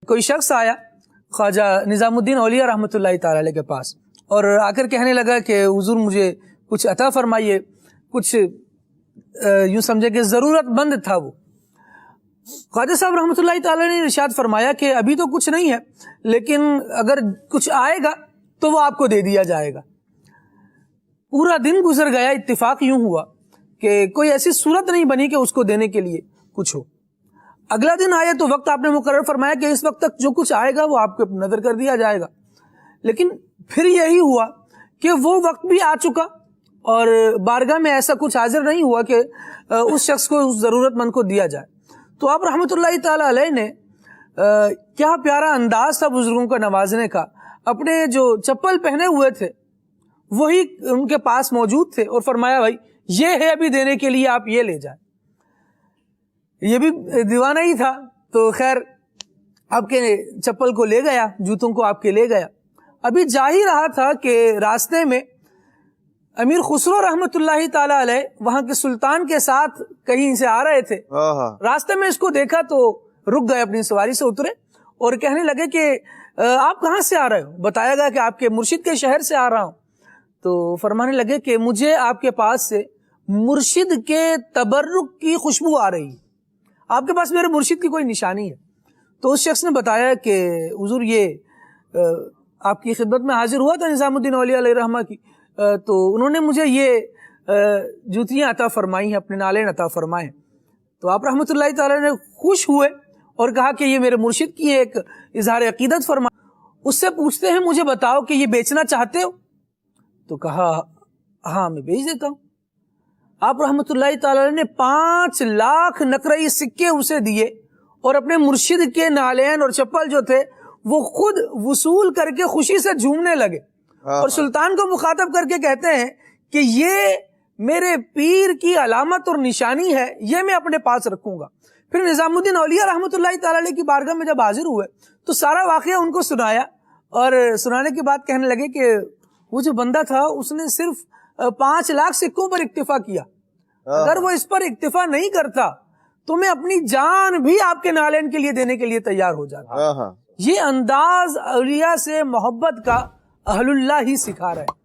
کوئی شخص آیا خواجہ نظام الدین اولیاء رحمۃ اللہ تعالی علیہ کے پاس اور آ کر کہنے لگا کہ حضور مجھے کچھ عطا فرمائیے، کچھ یوں سمجھے کہ ضرورت مند تھا وہ۔ خواجہ صاحب رحمۃ اللہ تعالی نے ارشاد فرمایا کہ ابھی تو کچھ نہیں ہے، لیکن اگر کچھ آئے گا تو وہ آپ کو دے دیا جائے گا۔ پورا دن گزر گیا، اتفاق یوں ہوا کہ کوئی ایسی صورت نہیں بنی کہ اس کو دینے کے لیے کچھ ہو۔ اگلا دن آیا تو وقت آپ نے مقرر فرمایا کہ اس وقت تک جو کچھ آئے گا وہ آپ کو نظر کر دیا جائے گا، لیکن پھر یہی ہوا کہ وہ وقت بھی آ چکا اور بارگاہ میں ایسا کچھ حاضر نہیں ہوا کہ اس شخص کو، اس ضرورت مند کو دیا جائے۔ تو آپ رحمۃ اللہ تعالی علیہ نے کیا پیارا انداز تھا بزرگوں کا نوازنے کا، اپنے جو چپل پہنے ہوئے تھے وہی ان کے پاس موجود تھے اور فرمایا بھائی یہ ہے ابھی دینے کے لیے، آپ یہ لے جائیں۔ یہ بھی دیوانہ ہی تھا تو خیر آپ کے چپل کو لے گیا، جوتوں کو آپ کے لے گیا۔ ابھی جا ہی رہا تھا کہ راستے میں امیر خسرو رحمت اللہ تعالی علیہ وہاں کے سلطان کے ساتھ کہیں سے آ رہے تھے۔ راستے میں اس کو دیکھا تو رک گئے، اپنی سواری سے اترے اور کہنے لگے کہ آپ کہاں سے آ رہے ہو؟ بتایا گیا کہ آپ کے مرشد کے شہر سے آ رہا ہوں۔ تو فرمانے لگے کہ مجھے آپ کے پاس سے مرشد کے تبرک کی خوشبو آ رہی ہے، آپ کے پاس میرے مرشد کی کوئی نشانی ہے؟ تو اس شخص نے بتایا کہ حضور یہ آپ کی خدمت میں حاضر ہوا تھا نظام الدین اولیاء علیہ رحمہ کی، تو انہوں نے مجھے یہ جوتیاں عطا فرمائی ہیں، اپنے نالین عطا فرمائے۔ تو آپ رحمۃ اللہ تعالی نے خوش ہوئے اور کہا کہ یہ میرے مرشد کی ایک اظہار عقیدت فرما۔ اس سے پوچھتے ہیں مجھے بتاؤ کہ یہ بیچنا چاہتے ہو؟ تو کہا ہاں میں بیچ دیتا ہوں۔ آپ رحمۃ اللہ تعالی نے 5 لاکھ نقرئی سکے اسے دیے اور اپنے مرشد کے نالین اور چپل جو تھے وہ خود وصول کر کے خوشی سے جھومنے لگے اور سلطان کو مخاطب کر کے کہتے ہیں کہ یہ میرے پیر کی علامت اور نشانی ہے، یہ میں اپنے پاس رکھوں گا۔ پھر نظام الدین اولیاء رحمۃ اللہ تعالی علیہ کی بارگاہ میں جب حاضر ہوئے تو سارا واقعہ ان کو سنایا اور سنانے کے بعد کہنے لگے کہ وہ جو بندہ تھا اس نے صرف 5 لاکھ سکوں پر اکتفا کیا، اگر وہ اس پر اکتفا نہیں کرتا تو میں اپنی جان بھی آپ کے نالین کے لیے دینے کے لیے تیار ہو جاتا۔ یہ انداز اولیاء سے محبت کا اہل اللہ ہی سکھا رہے ہیں۔